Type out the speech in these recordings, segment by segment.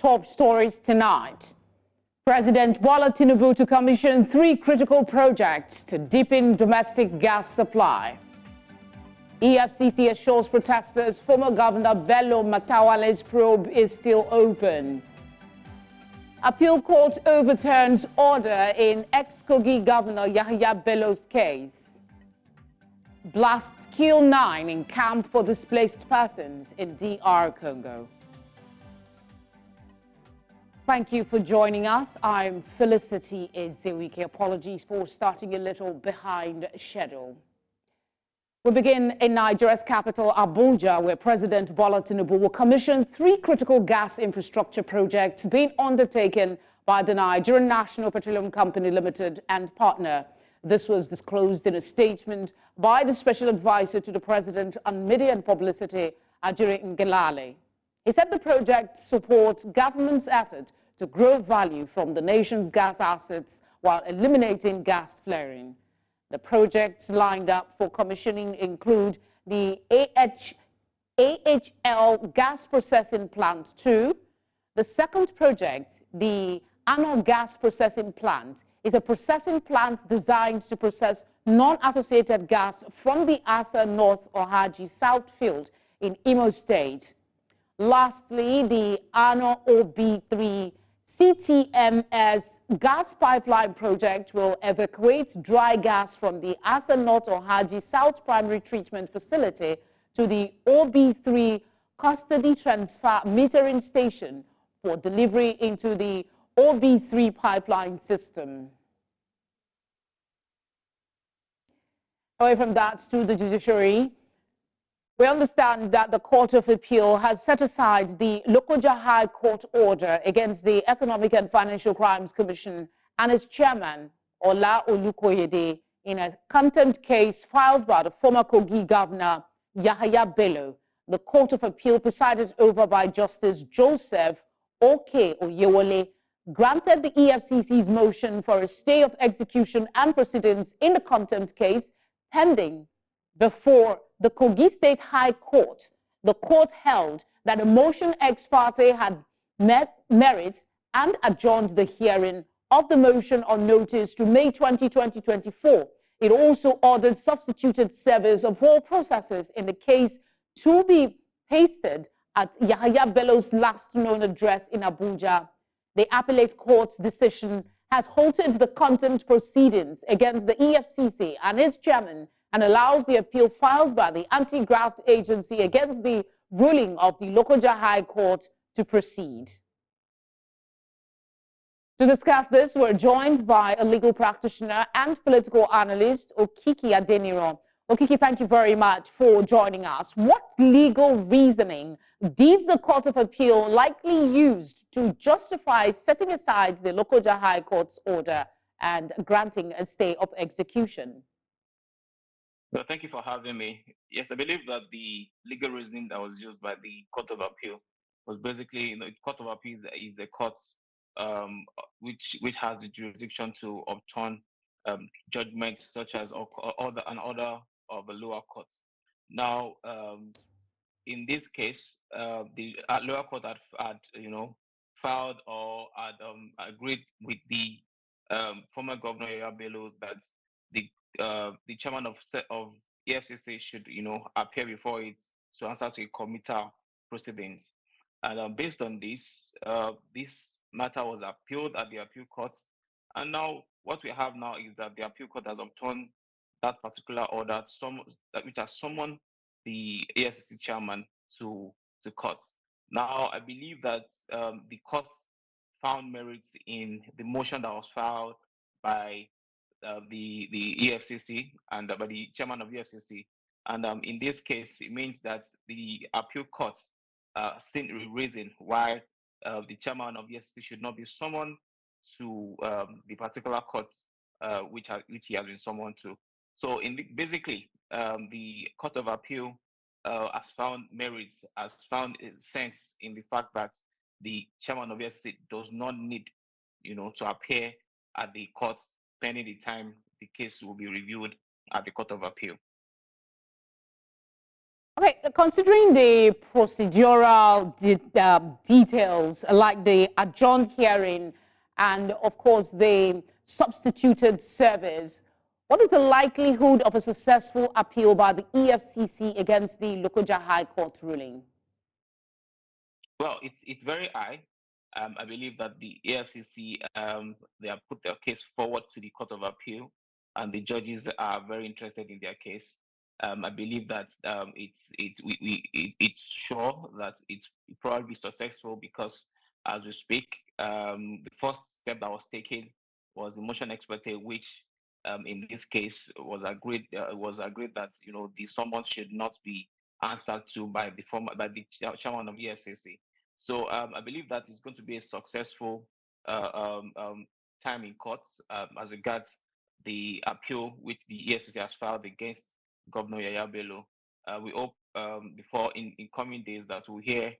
top stories tonight. President Bola Tinubu to commission 3 critical projects to deepen domestic gas supply. EFCC assures protesters former Governor Bello Matawalle's probe is still open. Appeal court overturns order in ex-Kogi Governor Yahaya Bello's case. Blasts kill 9 in camp for displaced persons in DR Congo. Thank you for joining us. I'm Felicity Ezewike. Apologies for starting a little behind schedule. We begin in Nigeria's capital, Abuja, where President Bola Tinubu will commission 3 critical gas infrastructure projects being undertaken by the Nigerian National Petroleum Company Limited and partner. This was disclosed in a statement by the Special Advisor to the President on Media and Publicity, Ajiri Ngelale. He said the project supports government's effort to grow value from the nation's gas assets while eliminating gas flaring. The projects lined up for commissioning include the AHL Gas Processing Plant 2. The second project, the Ano Gas Processing Plant, is a processing plant designed to process non-associated gas from the Asa North Ohaji South Field in Imo State. Lastly, the Ano OB3 CTMS gas pipeline project will evacuate dry gas from the Asa North Ohaji South Primary Treatment Facility to the OB3 Custody Transfer Metering Station for delivery into the OB3 pipeline system. Away from that to the judiciary. We understand that the Court of Appeal has set aside the Lokoja High Court order against the Economic and Financial Crimes Commission and its chairman, Ola Olukoyede, in a contempt case filed by the former Kogi Governor, Yahaya Bello. The Court of Appeal, presided over by Justice Joseph O.K. Oyewole, granted the EFCC's motion for a stay of execution and proceedings in the contempt case pending before the Kogi State High Court. The court held that the motion ex parte had met merit and adjourned the hearing of the motion on notice to May 20, 2024. It also ordered substituted service of all processes in the case to be pasted at Yahaya Bello's last known address in Abuja. The appellate court's decision has halted the contempt proceedings against the EFCC and its chairman and allows the appeal filed by the AntiGraft agency against the ruling of the Lokoja High Court to proceed. To discuss this, we're joined by a legal practitioner and political analyst, Okiki Adeniro. Okiki, thank you very much for joining us. What legal reasoning did the Court of Appeal likely use to justify setting aside the Lokoja High Court's order and granting a stay of execution? Well, thank you for having me. Yes, I believe that the legal reasoning that was used by the Court of Appeal was basically, Court of Appeal is a court which has the jurisdiction to overturn judgments such as order of the lower courts. Now, in this case, the lower court had filed or had agreed with the former Governor Yahaya Bello that the chairman of EFCC should appear before it to answer to a committal proceedings, and based on this, this matter was appealed at the appeal court, and now what we have now is that the appeal court has overturned that particular order, which has summoned the EFCC chairman to court. Now I believe that the court found merits in the motion that was filed by the EFCC and by the chairman of EFCC, and in this case, it means that the appeal court seen a reason why the chairman of EFCC should not be summoned to the particular court which he has been summoned to. So, basically, the Court of Appeal has found merits, has found sense in the fact that the chairman of EFCC does not need, to appear at the court pending the time the case will be reviewed at the Court of Appeal. Okay, considering the procedural details like the adjourned hearing and, of course, the substituted service, what is the likelihood of a successful appeal by the EFCC against the Lokoja High Court ruling? Well, it's very high. I believe that the AFCC they have put their case forward to the Court of Appeal, and the judges are very interested in their case. I believe that it's sure that it's probably successful because, as we speak, the first step that was taken was the motion experte, which in this case was agreed that the summons should not be answered to by the chairman of the EFCC. So I believe that it's going to be a successful time in court as regards the appeal which the EFCC has filed against Governor Yahaya Bello. We hope before in coming days that we'll hear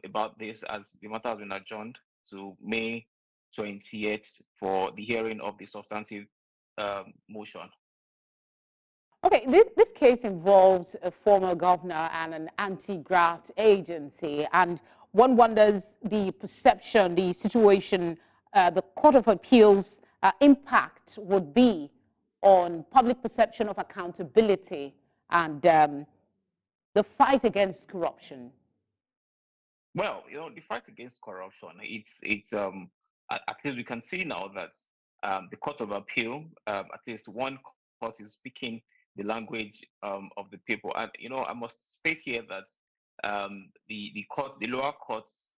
about this, as the matter has been adjourned to May 28th for the hearing of the substantive motion. Okay, this case involves a former governor and an anti-graft agency, and one wonders the perception, the situation, the Court of Appeals impact would be on public perception of accountability and the fight against corruption. Well, the fight against corruption, it's at least we can see now that the Court of Appeal, at least one court is speaking the language of the people. And I must state here that the lower courts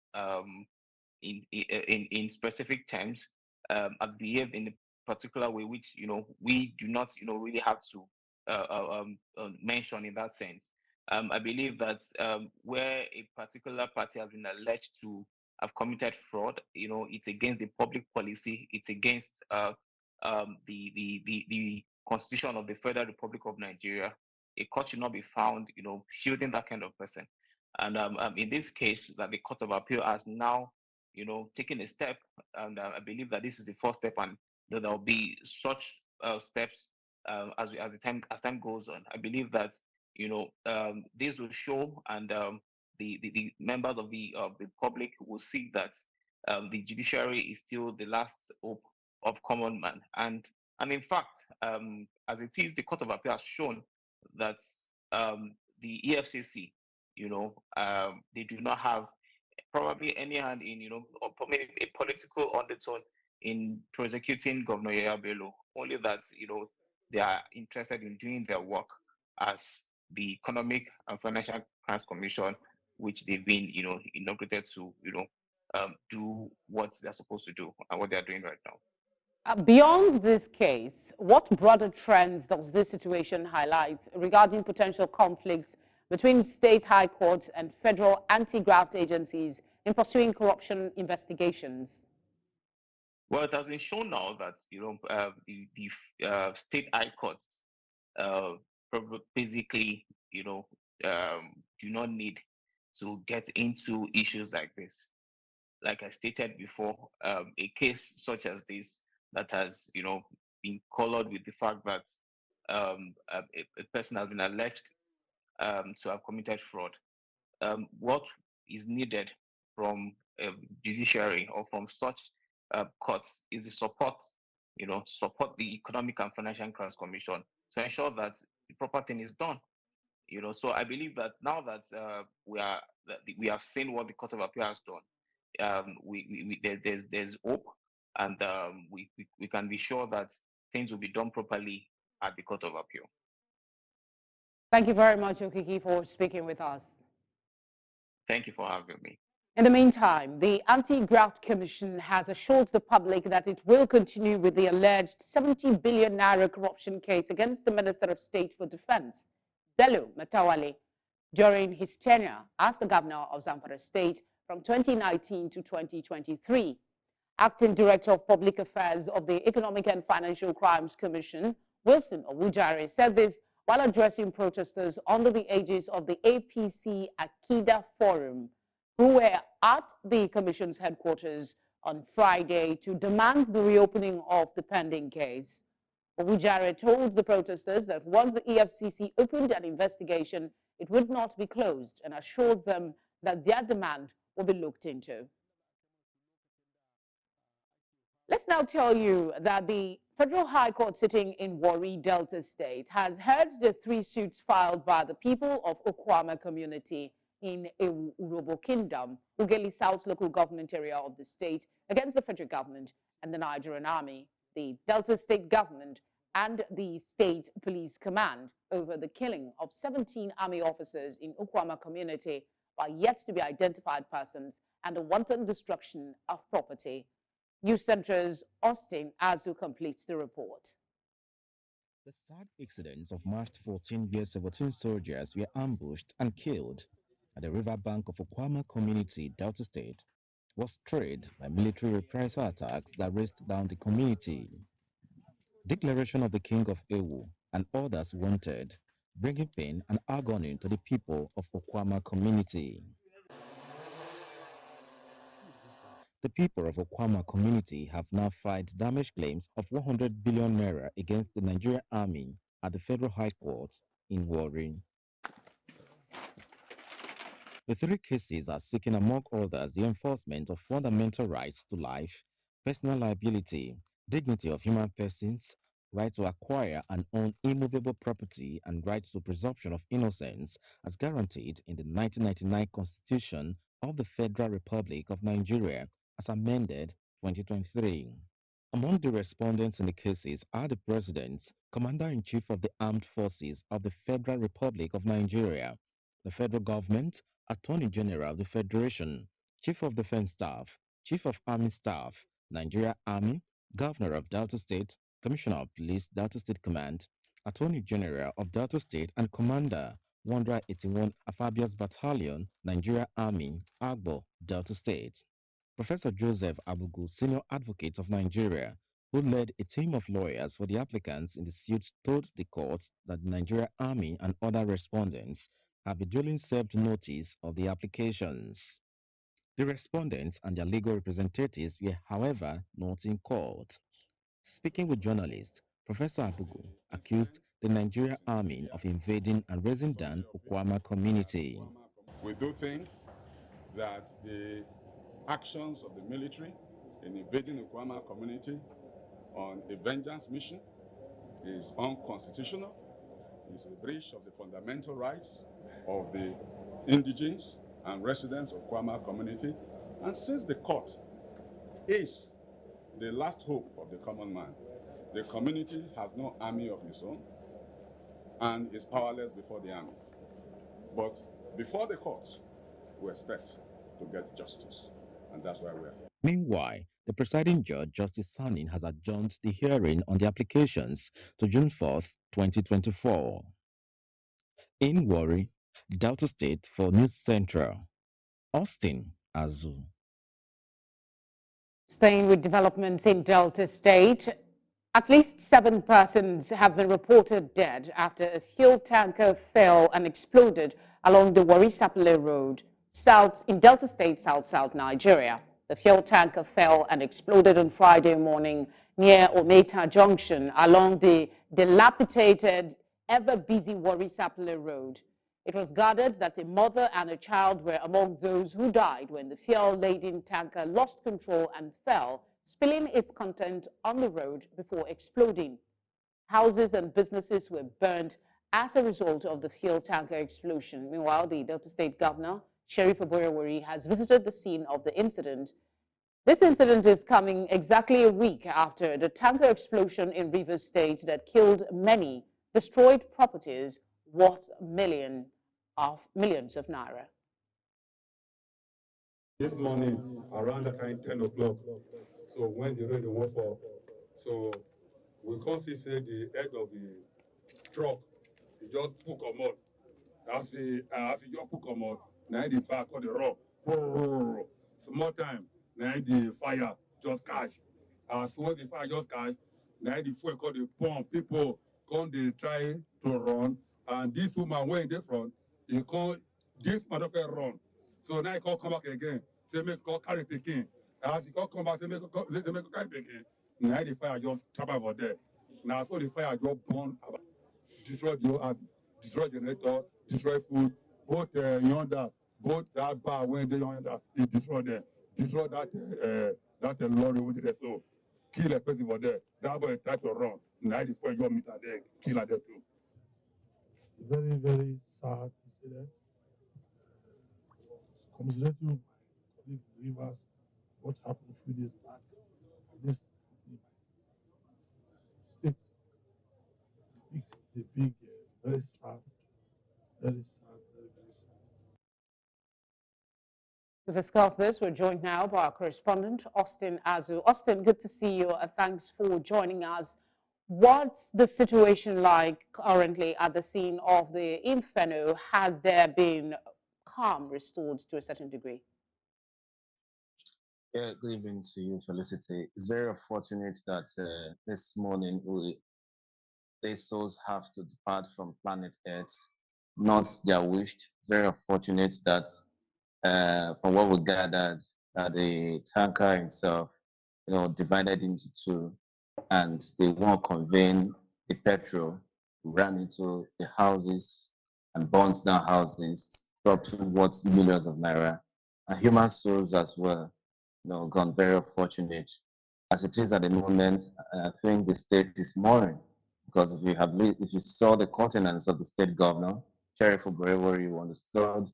in specific terms have behaved in a particular way, which we do not really have to mention in that sense. I believe that where a particular party has been alleged to have committed fraud, it's against the public policy, it's against the Constitution of the Federal Republic of Nigeria. A court should not be found, shielding that kind of person. And in this case, that the Court of Appeal has now, taken a step, and I believe that this is the first step, and that there will be such steps as time goes on. I believe that this will show, and the members of the public will see that the judiciary is still the last hope of common man. And in fact, as it is, the Court of Appeal has shown that the EFCC, they do not have probably any hand in, or maybe a political undertone in prosecuting Governor Yahaya Bello. Only that, they are interested in doing their work as the Economic and Financial Crimes Commission, which they've been, inaugurated to, do what they're supposed to do and what they're doing right now. Beyond this case, what broader trends does this situation highlight regarding potential conflicts between state high courts and federal anti-graft agencies in pursuing corruption investigations? Well, it has been shown now that the state high courts basically do not need to get into issues like this. Like I stated before, a case such as this that has been colored with the fact that a person has been alleged to have committed fraud. What is needed from judiciary or from such courts is the support, support the Economic and Financial Crimes Commission to ensure that the proper thing is done. So I believe that now that we have seen what the Court of Appeal has done, there's hope, and we can be sure that things will be done properly at the Court of Appeal. Thank you very much, Okiki, for speaking with us. Thank you for having me. In the meantime, the AntiGraft Commission has assured the public that it will continue with the alleged 70 billion naira corruption case against the Minister of State for Defense, Bello Matawalle, during his tenure as the governor of Zamfara State from 2019 to 2023. Acting Director of Public Affairs of the Economic and Financial Crimes Commission, Austin Azu, said this while addressing protesters under the aegis of the APC Akida Forum, who were at the Commission's headquarters on Friday to demand the reopening of the pending case. Abu told the protesters that once the EFCC opened an investigation it would not be closed and assured them that their demand will be looked into. Let's now tell you that the Federal High Court sitting in Warri, Delta State, has heard the 3 suits filed by the people of Okwama community in Urobo Kingdom, Ughelli South local government area of the state, against the federal government and the Nigerian Army, the Delta State government, and the State Police Command over the killing of 17 Army officers in Okwama community by yet to be identified persons and the wanton destruction of property. News Center's Austin Azu completes the report. The sad incidents of March 14, where 17 soldiers were ambushed and killed at the riverbank of Okwama community, Delta State, was triggered by military reprisal attacks that raced down the community. Declaration of the King of Ewu and others wanted, bringing pain and agony to the people of Okwama community. The people of Okwama community have now filed damage claims of 100 billion naira against the Nigerian Army at the Federal High Court in Warri. The 3 cases are seeking, among others, the enforcement of fundamental rights to life, personal liability, dignity of human persons, right to acquire and own immovable property, and right to presumption of innocence as guaranteed in the 1999 Constitution of the Federal Republic of Nigeria as amended 2023. Among the respondents in the cases are the President, Commander-in-Chief of the Armed Forces of the Federal Republic of Nigeria, the Federal Government, Attorney General of the Federation, Chief of Defense Staff, Chief of Army Staff, Nigeria Army, Governor of Delta State, Commissioner of Police, Delta State Command, Attorney General of Delta State and Commander, 181 Amphibious Battalion, Nigeria Army, Agbo, Delta State. Professor Joseph Abugu, Senior Advocate of Nigeria, who led a team of lawyers for the applicants in the suit, told the court that the Nigeria Army and other respondents have been duly served notice of the applications. The respondents and their legal representatives were, however, not in court. Speaking with journalists, Professor Abugu accused the Nigeria Army of invading and raising down Okwama community. We do think that the actions of the military in invading the Okwama community on a vengeance mission is unconstitutional. It's a breach of the fundamental rights of the indigenes and residents of Okwama community. And since the court is the last hope of the common man, the community has no army of its own and is powerless before the army. But before the courts, we expect to get justice. And that's why we're here. Meanwhile, the presiding judge, Justice Sanin, has adjourned the hearing on the applications to June 4th, 2024. In Warri, Delta State, for News Central, Austin Azu. Staying with developments in Delta State, at least 7 persons have been reported dead after a fuel tanker fell and exploded along the Warri-Sapele Road, south in Delta State, South Nigeria. The fuel tanker fell and exploded on Friday morning near Ometa Junction along the dilapidated, ever-busy Warri-Sapele Road. It was gathered that a mother and a child were among those who died when the fuel-laden tanker lost control and fell, spilling its content on the road before exploding. Houses and businesses were burned as a result of the fuel tanker explosion. Meanwhile, the Delta State Governor, Sheriff Oboyewori, has visited the scene of the incident. This incident is coming exactly a week after the tanker explosion in Rivers State that killed many, destroyed properties worth millions of naira. This morning, around the kind 10 o'clock, so when the rain went for, so we can't see the head of the truck, he just put come out. As he just put come out, now the back of the rock, small time, now the fire just catch. As soon as the fire just catch, now the fuel called the pump, people come they try to run, and this woman went in the front, he called this motherfucker run. So now he can't come back again. Say make call carry picking. As he can't come back, say make carry picking. Now the fire just trap over there. Now so the fire just burn, destroy the house, destroy the generator, destroy food. Both yonder, both that bar when they yonder, he destroy them. Destroy that lorry with the so kill a person for there. That boy try to run. 94 your meter there, kill at there too. Very, very sad incident. Commiserating with my colleague Rivers, what happened a few days back. This is state, very sad, very sad, very, very sad. To discuss this, we're joined now by our correspondent, Austin Azu. Austin, good to see you. Thanks for joining us. What's the situation like currently at the scene of the inferno? Has there been calm restored to a certain degree? Yeah, good evening to you, Felicity. It's very unfortunate that this morning these souls have to depart from planet Earth, not their wish. It's very unfortunate that, from what we gathered, that the tanker itself, divided into two, and they won't conveying the petrol, ran into the houses and burns down houses, dropping worth millions of naira, and human souls as well, gone very unfortunate. As it is at the moment, I think the state is mourning because if you saw the countenance of the state governor, Sheriff Obrevori, you understood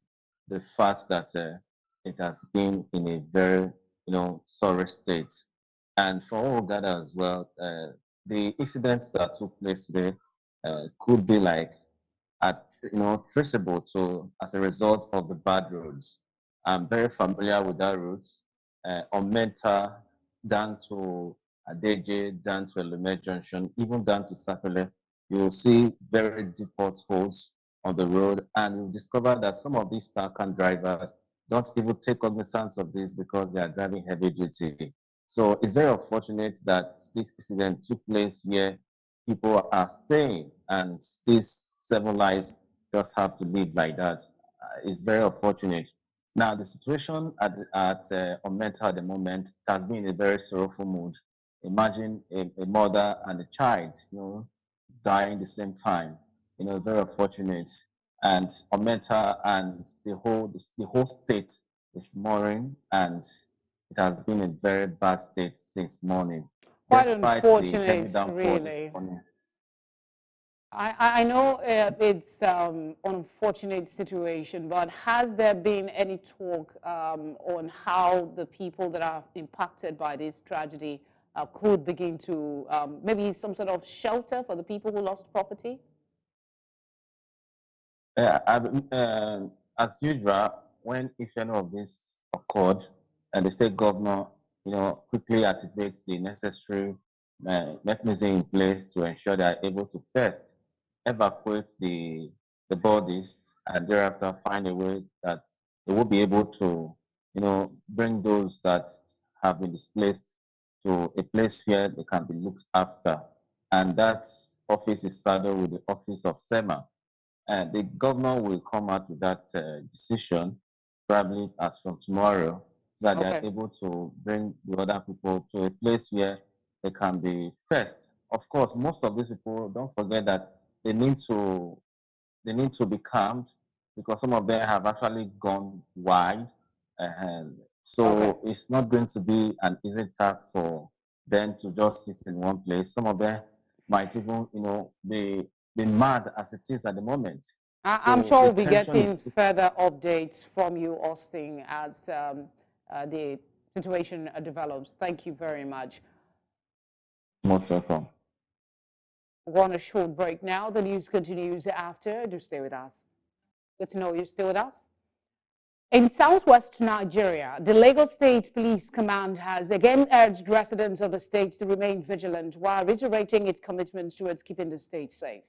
the fact that it has been in a very, sorry state. And for all that as well, the incidents that took place today could be like traceable to as a result of the bad roads. I'm very familiar with that route. On Menta, down to Adeje, down to Elume Junction, even down to Sapele, you will see very deep potholes on the road, and you'll discover that some of these Starcan drivers don't even take cognizance of this because they are driving heavy duty. So it's very unfortunate that this incident took place where people are staying, and these 7 lives just have to live like that. It's very unfortunate. Now, the situation at Omenta at the moment has been a very sorrowful mood. Imagine a mother and a child, dying the same time. Very unfortunate. And Omenta and the whole state is mourning, and it has been in very bad state since morning, Quite despite the heavy unfortunate, downpour this really. morning. I know it's an unfortunate situation, but has there been any talk on how the people that are impacted by this tragedy could begin to maybe some sort of shelter for the people who lost property? As usual, if any of this occurred, and the state governor, quickly activates the necessary mechanism in place to ensure they are able to first evacuate the bodies, and thereafter find a way that they will be able to, bring those that have been displaced to a place where they can be looked after. And that office is saddled with the office of SEMA. And the governor will come out with that decision probably as from tomorrow, so that they are able to bring the other people to a place where they can be first. Of course, most of these people, don't forget that they need to be calmed because some of them have actually gone wide. And so it's not going to be an easy task for them to just sit in one place. Some of them might even, be mad as it is at the moment. I'm So sure the we'll be tension getting is further updates from you, Austin, as the situation develops. Thank you very much. most welcome. We're on a short break now. The news continues after. Do stay with us. Good to know you're still with us. In southwest Nigeria, the Lagos State Police Command has again urged residents of the state to remain vigilant while reiterating its commitment towards keeping the state safe.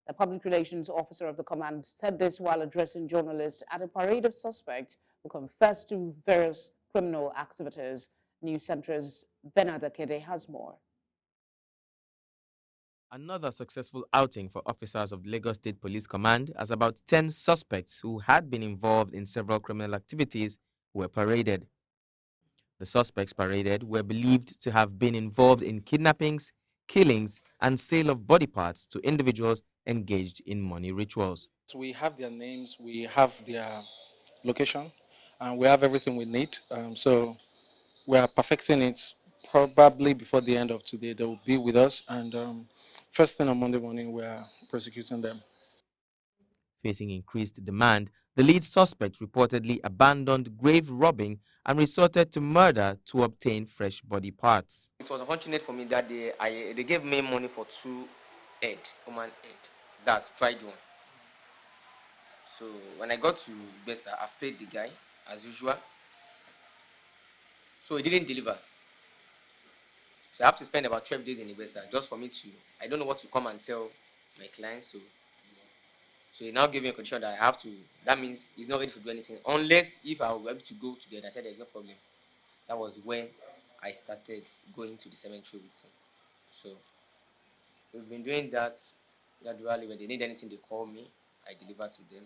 The public relations officer of the command said this while addressing journalists at a parade of suspects who confessed to various criminal activities. News Center's Bernard Akede has more. Another successful outing for officers of the Lagos State Police Command, as about 10 suspects who had been involved in several criminal activities were paraded. The suspects paraded were believed to have been involved in kidnappings, killings, and sale of body parts to individuals engaged in money rituals. We have their names, we have their location, and we have everything we need. So we are perfecting it. Probably before the end of today, they will be with us, and first thing on Monday morning, we are prosecuting them. Facing increased demand, the lead suspect reportedly abandoned grave robbing and resorted to murder to obtain fresh body parts. It was unfortunate for me that they gave me money for human head. That's tried one. So when I got to Besa, I've paid the guy as usual. So he didn't deliver. So I have to spend about 12 days in Ibesa just for me to, I don't know what to come and tell my clients. So he now gave me a condition that I have to, that means he's not ready to do anything. Unless if I will be able to go together. I said there's no problem. That was when I started going to the cemetery with him. So we've been doing that gradually. When they need anything, they call me. I deliver to them.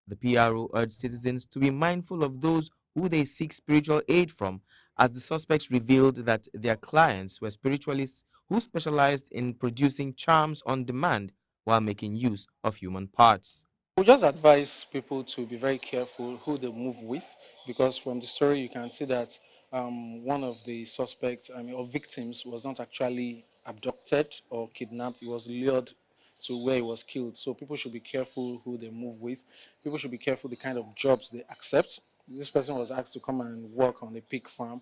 The PRO urged citizens to be mindful of those who they seek spiritual aid from, as the suspects revealed that their clients were spiritualists who specialized in producing charms on demand while making use of human parts. We just advise people to be very careful who they move with, because from the story you can see that one of the suspects, or victims, was not actually abducted or kidnapped. He was lured to where he was killed. So people should be careful who they move with. People should be careful the kind of jobs they accept. This person was asked to come and work on a pig farm.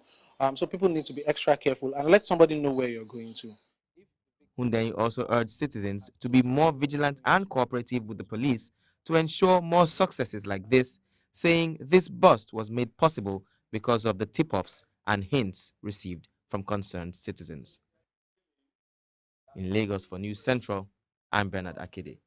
So people need to be extra careful and let somebody know where you're going to. Hundeyi also urged citizens to be more vigilant and cooperative with the police to ensure more successes like this, saying this bust was made possible because of the tip-offs and hints received from concerned citizens. In Lagos for News Central, I'm Bernard Akide.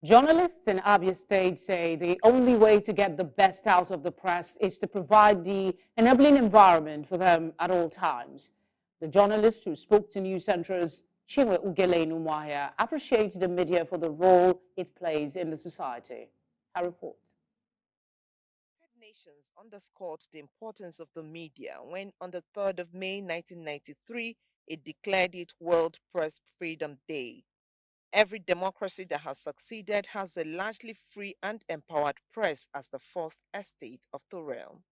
Journalists in Abia State say the only way to get the best out of the press is to provide the enabling environment for them at all times. The journalist who spoke to News Central's Chinwe Ugele Yahaya appreciates the media for the role it plays in the society. Her report. Nations underscored the importance of the media when, on the 3rd of May 1993, it declared it World Press Freedom Day. Every democracy that has succeeded has a largely free and empowered press as the fourth estate of the realm.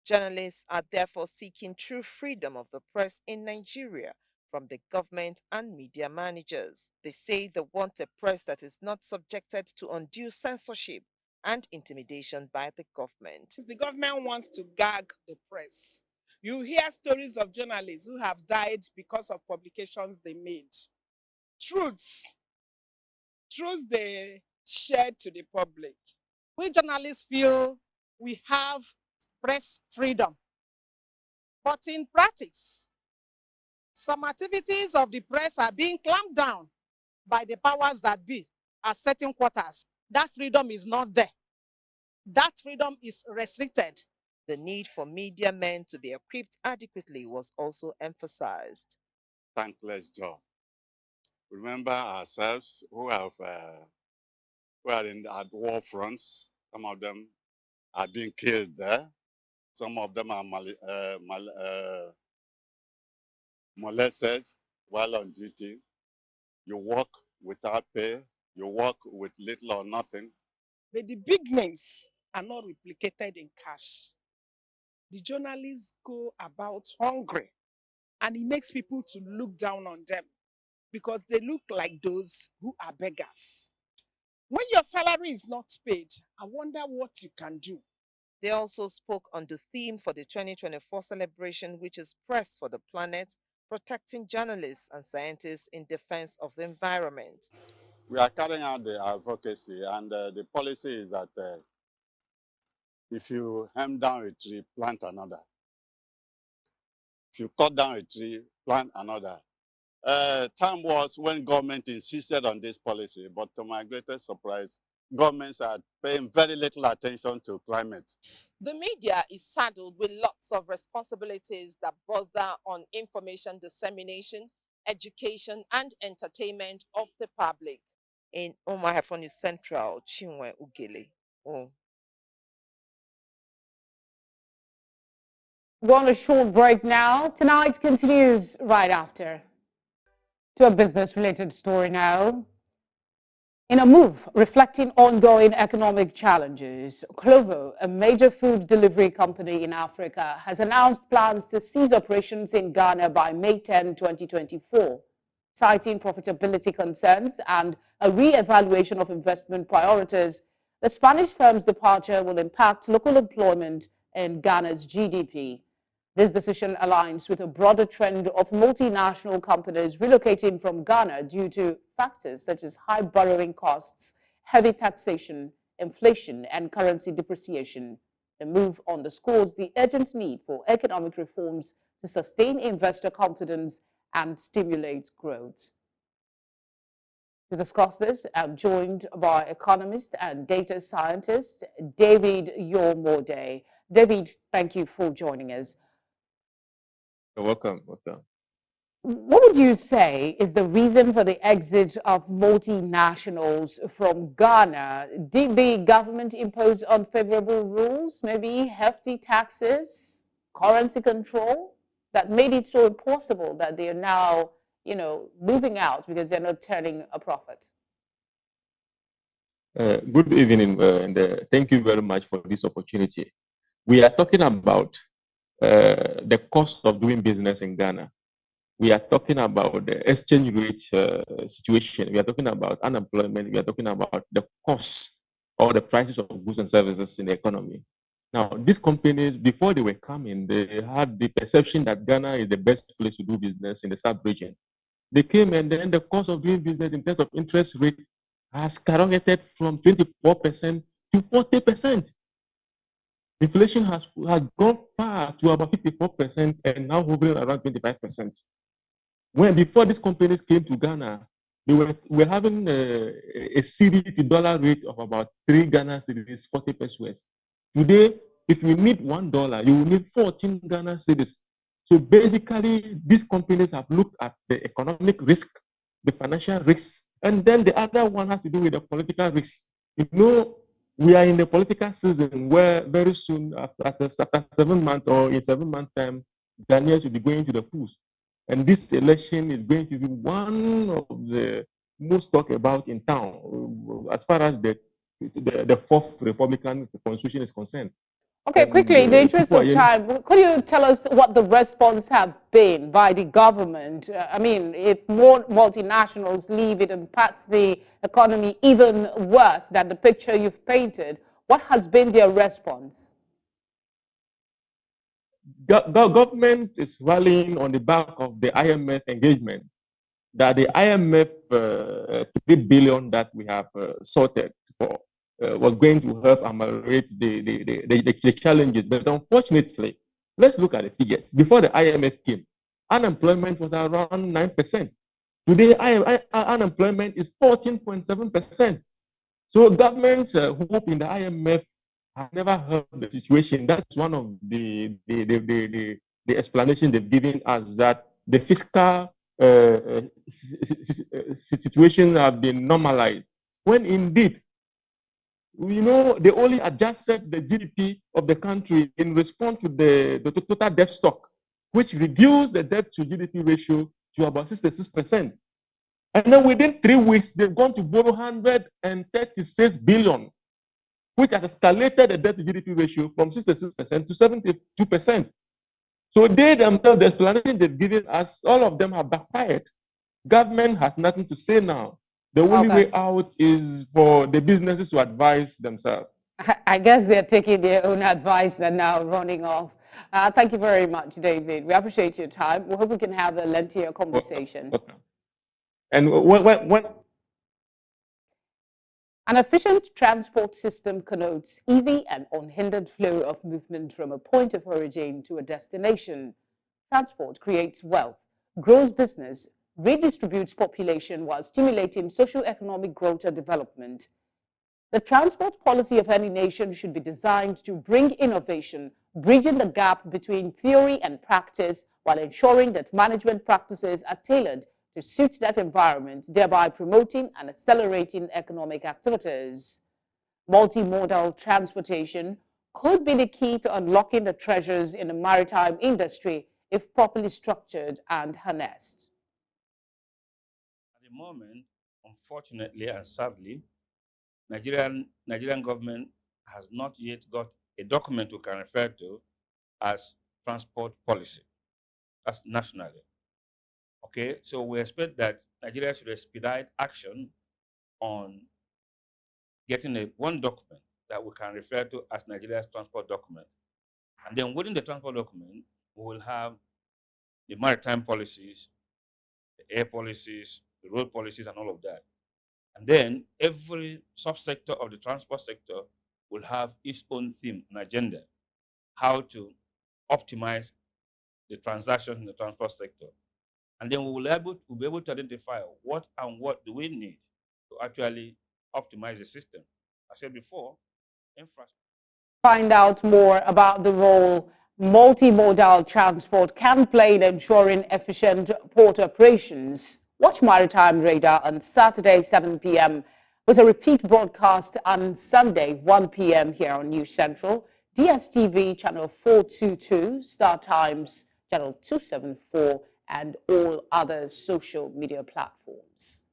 Journalists are therefore seeking true freedom of the press in Nigeria from the government and media managers. They say they want a press that is not subjected to undue censorship and intimidation by the government. The government wants to gag the press. You hear stories of journalists who have died because of publications they made. Truths they shared to the public. We journalists feel we have press freedom. But in practice, some activities of the press are being clamped down by the powers that be at certain quarters. That freedom is not there. That freedom is restricted. The need for media men to be equipped adequately was also emphasized. Thankless job. Remember ourselves who are at war fronts. Some of them are being killed there. Some of them are molested while on duty. You work without pay. You work with little or nothing. The big names are not replicated in cash. The journalists go about hungry, and it makes people to look down on them because they look like those who are beggars. When your salary is not paid, I wonder what you can do. They also spoke on the theme for the 2024 celebration, which is Press for the Planet, protecting journalists and scientists in defense of the environment. We are carrying out the advocacy, and the policy is that if you hem down a tree, plant another. If you cut down a tree, plant another. Time was when government insisted on this policy, but to my greatest surprise, governments are paying very little attention to climate. The media is saddled with lots of responsibilities that border on information dissemination, education, and entertainment of the public. In News Central, Chinwe Ugele. We're on a short break now. Tonight continues right after. To a business-related story now. In a move reflecting ongoing economic challenges, Clovo, a major food delivery company in Africa, has announced plans to cease operations in Ghana by May 10, 2024, citing profitability concerns and a re-evaluation of investment priorities. The Spanish firm's departure will impact local employment and Ghana's GDP. This decision aligns with a broader trend of multinational companies relocating from Ghana due to factors such as high borrowing costs, heavy taxation, inflation, and currency depreciation. The move underscores the urgent need for economic reforms to sustain investor confidence and stimulate growth. To discuss this, I'm joined by economist and data scientist David Yomode. David, thank you for joining us. You're welcome. Welcome. What would you say is the reason for the exit of multinationals from Ghana? Did the government impose unfavorable rules, maybe hefty taxes, currency control, that made it so impossible that they are now, moving out because they're not turning a profit? Good evening, and thank you very much for this opportunity. We are talking about the cost of doing business in Ghana. We are talking about the exchange rate situation. We are talking about unemployment. We are talking about the costs or the prices of goods and services in the economy. Now, these companies, before they were coming, they had the perception that Ghana is the best place to do business in the sub-region. They came, and then the cost of doing business in terms of interest rate has skyrocketed from 24% to 40%. Inflation has gone far to about 54% and now hovering around 25%. When before these companies came to Ghana, they were having a CD to dollar rate of about 3 Ghana cedis, 40 pesos. Today, if you need $1, you will need 14 Ghana cedis. So basically, these companies have looked at the economic risk, the financial risk, and then the other one has to do with the political risk. We are in the political season where very soon, after 7 months or in 7 months' time, Ghanaians will be going to the polls. And this election is going to be one of the most talked about in town as far as the fourth Republican constitution is concerned. Okay, quickly, in the interest of time, could you tell us what the response have been by the government? I mean, if more multinationals leave, it impacts the economy even worse than the picture you've painted. What has been their response? Government is rallying on the back of the IMF engagement, that the IMF 3 billion that we have sorted for was going to help ameliorate the challenges. But unfortunately, let's look at the figures. Before the IMF came, unemployment was around 9%. Today, unemployment is 14.7%. So government's hope in the IMF have never heard the situation. That's one of the explanation they've given us, that the fiscal situation have been normalized. When indeed, they only adjusted the GDP of the country in response to the total debt stock, which reduced the debt to GDP ratio to about 66%. And then within 3 weeks, they've gone to borrow 136 billion, which has escalated the debt to GDP ratio from 66% to 72%. So they themselves, the explanation they've given us, all of them have backfired. Government has nothing to say now. The only way out is for the businesses to advise themselves. I guess they're taking their own advice and now running off. Thank you very much, David. We appreciate your time. We hope we can have a lengthier conversation. Okay. And when an efficient transport system connotes easy and unhindered flow of movement from a point of origin to a destination. Transport creates wealth, grows business, redistributes population while stimulating socio-economic growth and development. The transport policy of any nation should be designed to bring innovation, bridging the gap between theory and practice while ensuring that management practices are tailored to suit that environment, thereby promoting and accelerating economic activities. Multimodal transportation could be the key to unlocking the treasures in the maritime industry if properly structured and harnessed. At the moment, unfortunately and sadly, Nigerian government has not yet got a document we can refer to as transport policy, as nationally. Okay, so we expect that Nigeria should expedite action on getting one document that we can refer to as Nigeria's transport document. And then within the transport document, we will have the maritime policies, the air policies, the road policies, and all of that. And then every subsector of the transport sector will have its own theme and agenda, how to optimize the transactions in the transport sector. And then we'll be able to identify what do we need to actually optimize the system. I said before, infrastructure. Find out more about the role multimodal transport can play in ensuring efficient port operations. Watch Maritime Radar on Saturday, 7 p.m. with a repeat broadcast on Sunday, 1 p.m. here on News Central, DSTV channel 422, Star Times channel 274, and all other social media platforms.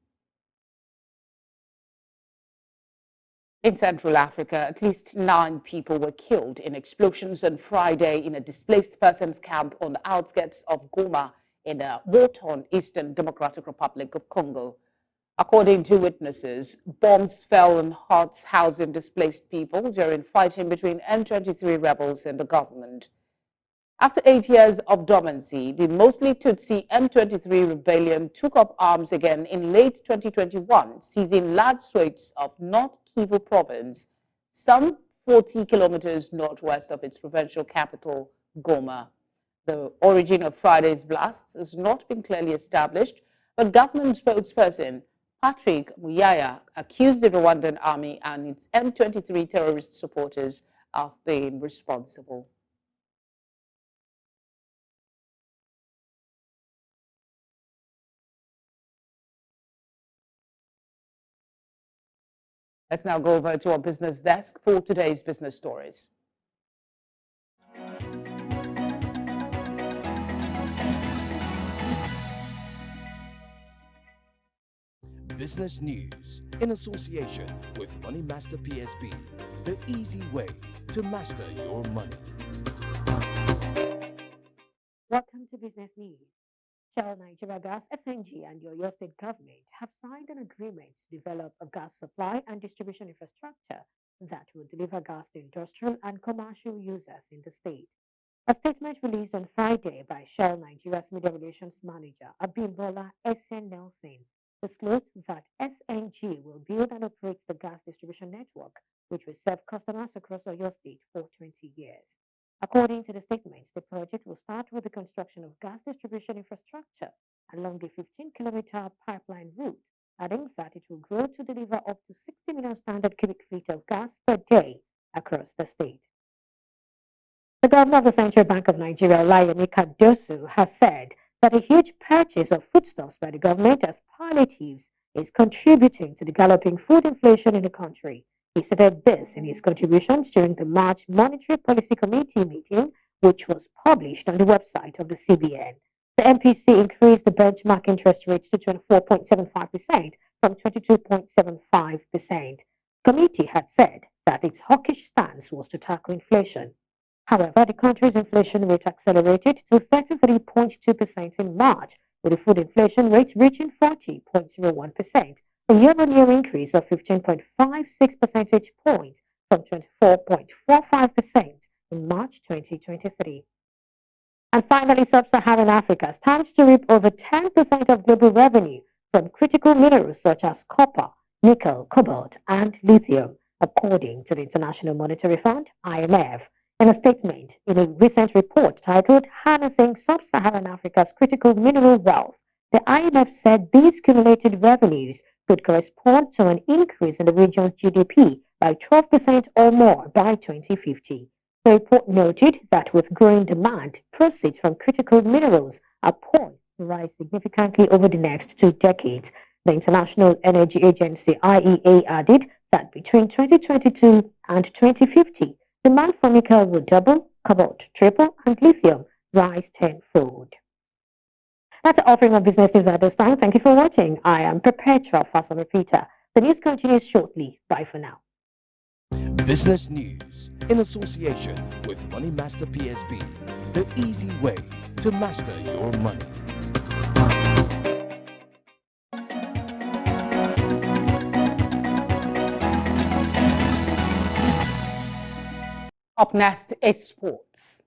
In Central Africa, at least 9 people were killed in explosions on Friday in a displaced persons camp on the outskirts of Goma in the war-torn Eastern Democratic Republic of Congo. According to witnesses, bombs fell on huts housing displaced people during fighting between M23 rebels and the government. After 8 years of dormancy, the mostly Tutsi M23 rebellion took up arms again in late 2021, seizing large swathes of North Kivu province, some 40 kilometers northwest of its provincial capital, Goma. The origin of Friday's blasts has not been clearly established, but government spokesperson Patrick Yahaya accused the Rwandan army and its M23 terrorist supporters of being responsible. Let's now go over to our business desk for today's business stories. Business news in association with Money Master PSB, the easy way to master your money. Welcome to Business News. Shell Nigeria Gas SNG and your state government have signed an agreement to develop a gas supply and distribution infrastructure that will deliver gas to industrial and commercial users in the state. A statement released on Friday by Shell Nigeria's Media Relations Manager Abimbola Nelson disclosed that SNG will build and operate the gas distribution network, which will serve customers across Oyo State for 20 years. According to the statement, the project will start with the construction of gas distribution infrastructure along the 15-kilometer pipeline route, adding that it will grow to deliver up to 60 million standard cubic feet of gas per day across the state. The governor of the Central Bank of Nigeria, Olayemi Cardoso, has said that a huge purchase of foodstuffs by the government as palliatives is contributing to the galloping food inflation in the country. He stated this in his contributions during the March Monetary Policy Committee meeting, which was published on the website of the CBN. The MPC increased the benchmark interest rates to 24.75% from 22.75%. The committee had said that its hawkish stance was to tackle inflation. However, the country's inflation rate accelerated to 33.2% in March, with the food inflation rate reaching 40.01%. A year-on-year increase of 15.56 percentage points from 24.45% in March 2023. And finally, sub-Saharan Africa stands to reap over 10% of global revenue from critical minerals such as copper, nickel, cobalt, and lithium, according to the International Monetary Fund, IMF. In a statement in a recent report titled Harnessing Sub-Saharan Africa's Critical Mineral Wealth, the IMF said these cumulated revenues could correspond to an increase in the region's GDP by 12% or more by 2050. The report noted that with growing demand, proceeds from critical minerals are poised to rise significantly over the next 2 decades. The International Energy Agency IEA added that between 2022 and 2050, demand for nickel will double, cobalt triple, and lithium rise tenfold. That's all from our business news at this time. Thank you for watching. I am Perpetua Faso Repeater. The news continues shortly. Bye for now. Business News in association with Money Master PSB, the easy way to master your money. Up next is sports.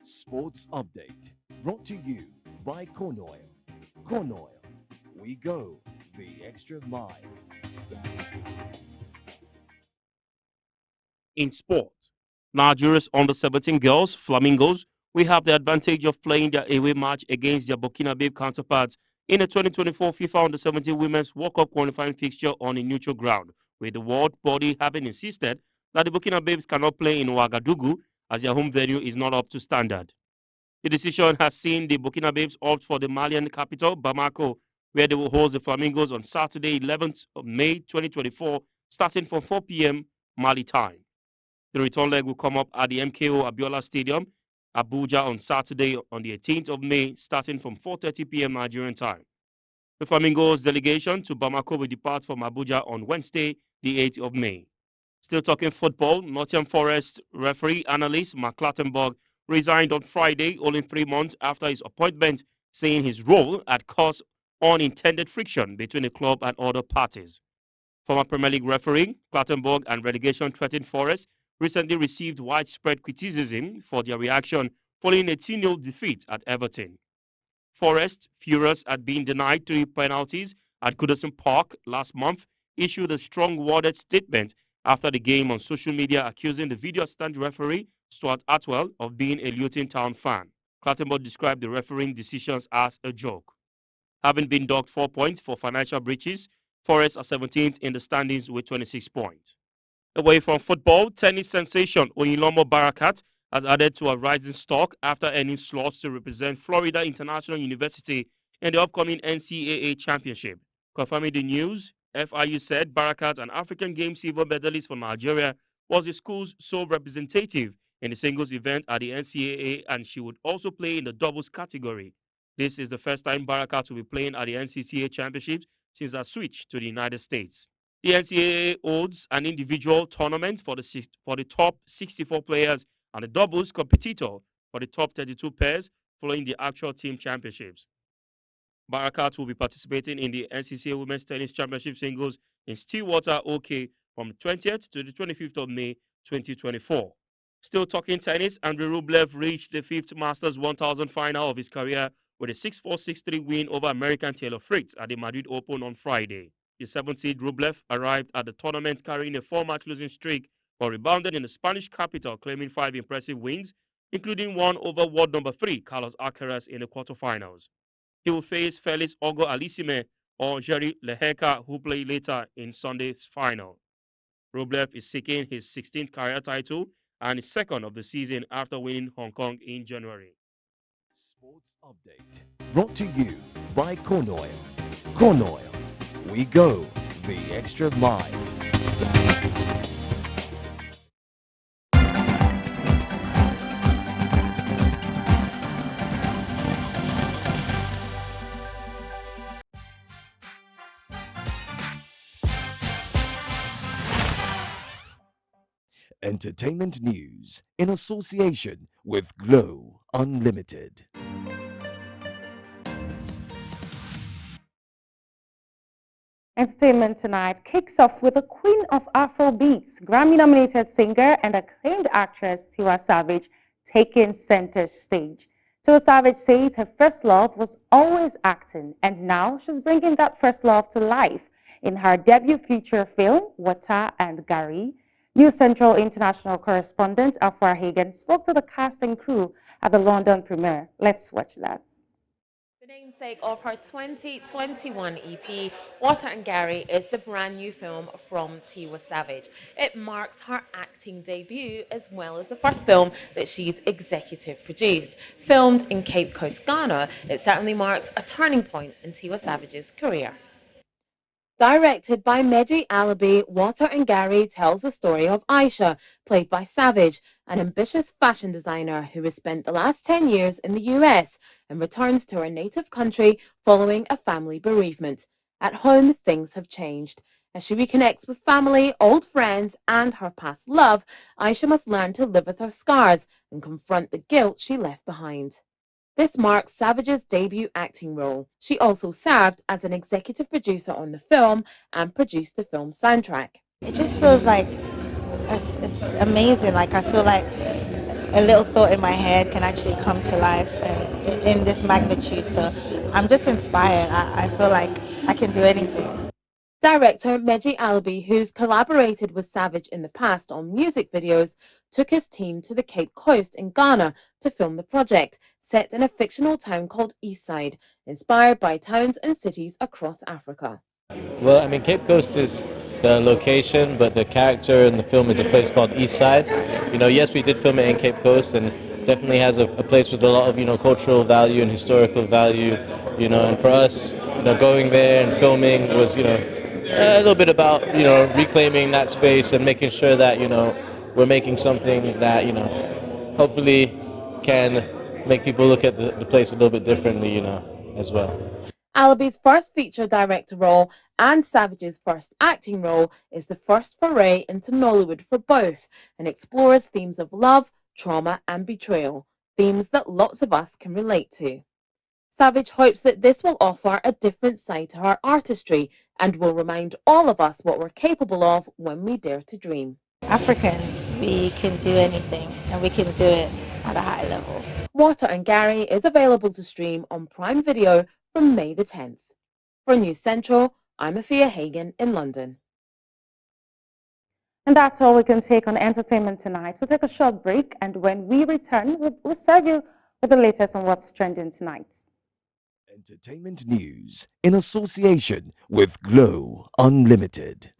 Sports Update brought to you by Corn Oil. Corn Oil, we go the extra mile. In sport, Nigeria's under-17 girls, Flamingos, will have the advantage of playing their away match against their Burkinabe counterparts in the 2024 FIFA Under-17 Women's World Cup qualifying fixture on a neutral ground, with the world body having insisted that the Burkinabes cannot play in Ouagadougou as their home venue is not up to standard. The decision has seen the Burkinabes opt for the Malian capital, Bamako, where they will host the Flamingos on Saturday, 11th of May 2024, starting from 4 p.m. Mali time. The return leg will come up at the MKO Abiola Stadium, Abuja, on Saturday, on the 18th of May, starting from 4:30 p.m. Nigerian time. The Flamingos delegation to Bamako will depart from Abuja on Wednesday, the 8th of May. Still talking football, Nottingham Forest referee analyst Mark Clattenburg resigned on Friday, only 3 months after his appointment, saying his role had caused unintended friction between the club and other parties. Former Premier League referee Clattenburg and relegation-threatened Forest recently received widespread criticism for their reaction following a 2-0 defeat at Everton. Forest, furious at being denied 3 penalties at Goodison Park last month, issued a strong-worded statement after the game on social media, accusing the video assistant referee Stuart Atwell of being a Luton Town fan. Clattenburg described the refereeing decisions as a joke. Having been docked 4 points for financial breaches, Forest are 17th in the standings with 26 points. Away from football, tennis sensation Oyinlomo Barakat has added to a rising stock after earning slots to represent Florida International University in the upcoming NCAA Championship. Confirming the news, FIU said Barakat, an African Games silver medalist for Nigeria, was the school's sole representative in the singles event at the NCAA, and she would also play in the doubles category. This is the first time Barakat will be playing at the NCAA Championship since her switch to the United States. The NCAA holds an individual tournament for the top 64 players and a doubles competitor for the top 32 pairs following the actual team championships. Barakat will be participating in the NCCA Women's Tennis Championship singles in Stillwater, OK, from the 20th to the 25th of May 2024. Still talking tennis, Andrei Rublev reached the 5th Masters 1000 final of his career with a 6-4, 6-3 win over American Taylor Fritz at the Madrid Open on Friday. The 7th-seed Rublev arrived at the tournament carrying a 4-match losing streak, but rebounded in the Spanish capital, claiming 5 impressive wins, including one over world number 3 Carlos Alcaraz in the quarterfinals. He will face Felix Ogo Alisime or Jerry Leheka, who play later in Sunday's final. Rublev is seeking his 16th career title and his second of the season after winning Hong Kong in January. Sports Update brought to you by Corn Oil. Corn Oil, we go the extra mile. Entertainment news in association with Glow Unlimited. Entertainment tonight kicks off with the queen of Afrobeats, Grammy-nominated singer and acclaimed actress Tiwa Savage taking center stage. Tiwa Savage says her first love was always acting, and now she's bringing that first love to life in her debut feature film, Water and Gary. News Central international correspondent Afua Hagen spoke to the cast and crew at the London premiere. Let's watch that. The namesake of her 2021 EP, Water and Gary, is the brand new film from Tiwa Savage. It marks her acting debut as well as the first film that she's executive produced. Filmed in Cape Coast, Ghana, it certainly marks a turning point in Tiwa Savage's career. Directed by Meji Alabi, Water and Gary tells the story of Aisha, played by Savage, an ambitious fashion designer who has spent the last 10 years in the US and returns to her native country following a family bereavement. At home, things have changed. As she reconnects with family, old friends, and her past love, Aisha must learn to live with her scars and confront the guilt she left behind. This marks Savage's debut acting role. She also served as an executive producer on the film and produced the film's soundtrack. It just feels like it's amazing. Like I feel like a little thought in my head can actually come to life and in this magnitude. So I'm just inspired. I feel like I can do anything. Director Meji Albi, who's collaborated with Savage in the past on music videos, took his team to the Cape Coast in Ghana to film the project, set in a fictional town called Eastside, inspired by towns and cities across Africa. Well, I mean, Cape Coast is the location, but the character in the film is a place called Eastside. You know, yes, we did film it in Cape Coast, and definitely has a place with a lot of, you know, cultural value and historical value, you know, and for us, you know, going there and filming was, you know, a little bit about, you know, reclaiming that space and making sure that, you know, we're making something that, you know, hopefully can make people look at the place a little bit differently, you know, as well. Alabi's first feature director role and Savage's first acting role is the first foray into Nollywood for both and explores themes of love, trauma and betrayal, themes that lots of us can relate to. Savage hopes that this will offer a different side to her artistry and will remind all of us what we're capable of when we dare to dream. Africans, we can do anything and we can do it at a high level. Water and Gary is available to stream on Prime Video from May the 10th. For News Central, I'm Afia Hagen in London. And that's all we can take on entertainment tonight. We'll take a short break, and when we return, we'll serve you with the latest on what's trending tonight. Entertainment news in association with Glow Unlimited.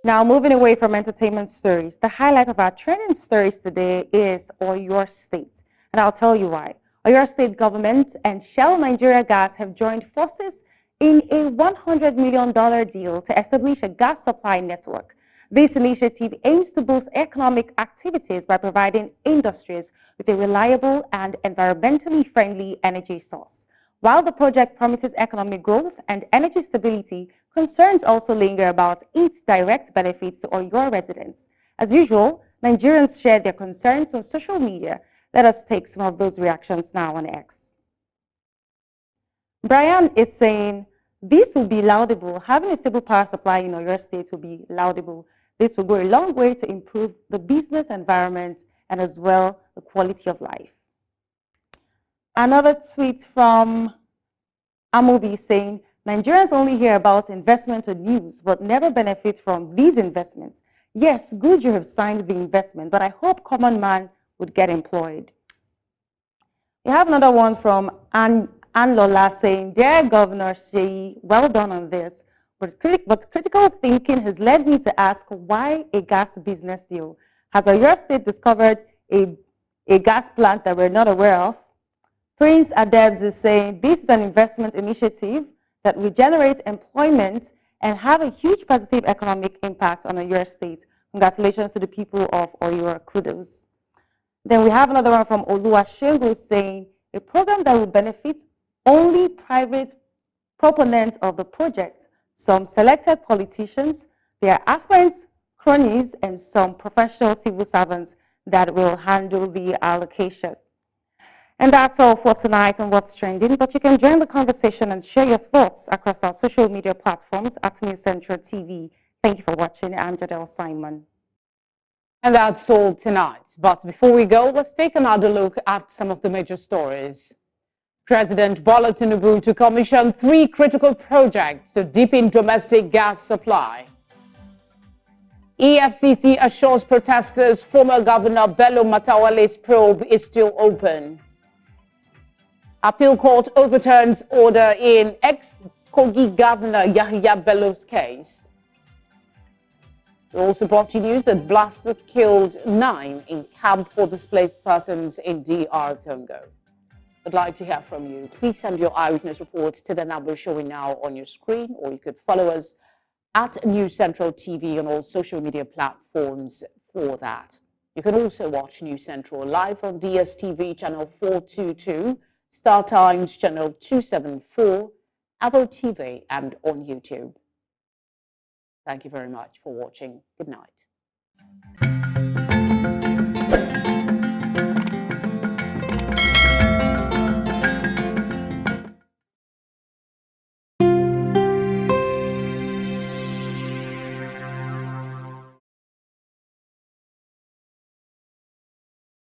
Now, moving away from entertainment stories, the highlight of our trending stories today is Oyo State. And I'll tell you why. Oyo State government and Shell Nigeria Gas have joined forces in a $100 million deal to establish a gas supply network. This initiative aims to boost economic activities by providing industries with a reliable and environmentally friendly energy source. While the project promises economic growth and energy stability, concerns also linger about its direct benefits to Oyo residents. As usual, Nigerians share their concerns on social media. Let us take some of those reactions now on X. Brian is saying, this will be laudable. Having a stable power supply in Oyo State will be laudable. This will go a long way to improve the business environment and as well the quality of life. Another tweet from Amobi saying, Nigerians only hear about investment or news, but never benefit from these investments. Yes, good you have signed the investment, but I hope common man would get employed. We have another one from Ann Lola saying, Dear Governor Sheyi, well done on this, but critical thinking has led me to ask why a gas business deal? Has Oyo State discovered a gas plant that we're not aware of? Prince Adebs is saying, this is an investment initiative that will generate employment and have a huge positive economic impact on Oyo State. Congratulations to the people of Oyo. Kudos. Then we have another one from Oluwasegun saying, a program that will benefit only private proponents of the project, some selected politicians, their affluents, cronies, and some professional civil servants that will handle the allocation. And that's all for tonight on What's Trending, but you can join the conversation and share your thoughts across our social media platforms at News Central TV. Thank you for watching. I'm Jadel Simon. And that's all tonight. But before we go, let's take another look at some of the major stories. President Bola Tinubu to commission 3 critical projects to deepen domestic gas supply. EFCC assures protesters former Governor Bello Matawalle's probe is still open. Appeal court overturns order in ex-Kogi Governor Yahaya Bello's case. We also brought you news that blasters killed 9 in camp for displaced persons in DR Congo. I'd like to hear from you. Please send your eyewitness reports to the number showing now on your screen, or you could follow us at News Central TV on all social media platforms for that. You can also watch News Central live on DSTV channel 422, Star Times channel 274, Apple TV, and on YouTube. Thank you very much for watching. Good night.